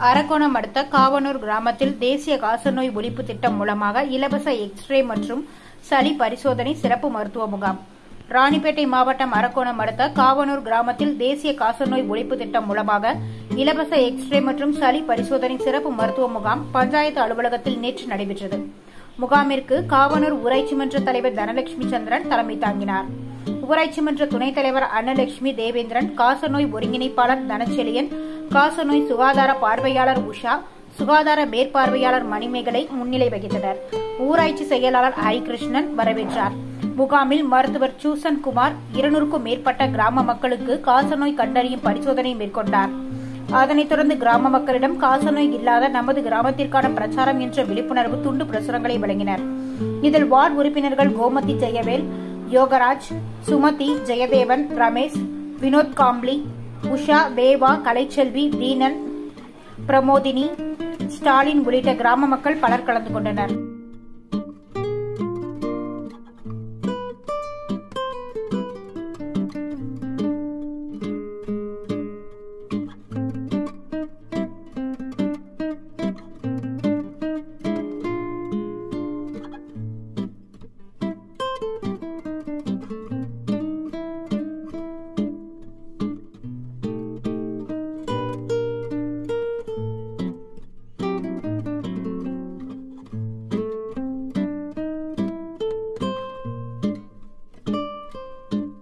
அரக்கோணம் அடுத்த காவனூர் கிராமத்தில் தேசிய காசநோய் ஒழிப்பு திட்டம் மூலமாக இலவச எக்ஸ்ரே மற்றும் சளி பரிசோதனை சிறப்பு மருத்துவ முகாம். ராணிப்பேட்டை மாவட்டம் அரக்கோணம் அடுத்த காவனூர் கிராமத்தில் தேசிய காசநோய் ஒழிப்பு திட்டம் மூலமாக இலவச எக்ஸ்ரே மற்றும் சளி பரிசோதனை சிறப்பு மருத்துவ முகாம் பஞ்சாயத்து அலுவலகத்தில் நேற்று நடைபெற்றது. முகாமிற்கு காவனூர் ஊராட்சி மன்ற தலைவர் தனலட்சுமி சந்திரன் தலைமை தாங்கினார். ஊராட்சி மன்ற துணைத் தலைவர் அன்னலட்சுமி தேவேந்திரன், காசநோய் ஒருங்கிணைப்பாளர் தனச்செழியன், காசநோய் சுகாதார பார்வையாளர் உஷா, சுகாதார மேற்பார்வையாளர் மணிமேகலை முன்னிலை வகித்தனர். ஊராட்சி செயலாளர் ஹரிகிருஷ்ணன் வரவேற்றார். முகாமில் மருத்துவர் சூசன் குமார் 200க்கும் மேற்பட்ட கிராம மக்களுக்கு காசநோய் கண்டறியும் பரிசோதனை மேற்கொண்டார். அதனைத் தொடர்ந்து கிராம மக்களிடம் காசநோய் இல்லாத நமது கிராமத்திற்கான பிரச்சாரம் என்ற விழிப்புணர்வு துண்டு பிரசுரங்களை வழங்கினர். இதில் வார்டு உறுப்பினர்கள் கோமதி ஜெயவேல், யோகராஜ், சுமதி, ஜெயதேவன், ரமேஷ், வினோத் காம்ப்ளி, உஷா, தேவா, கலைச்செல்வி, தீனன், பிரமோதினி, ஸ்டாலின் உள்ளிட்ட கிராம மக்கள் பலர் கலந்து கொண்டனர்.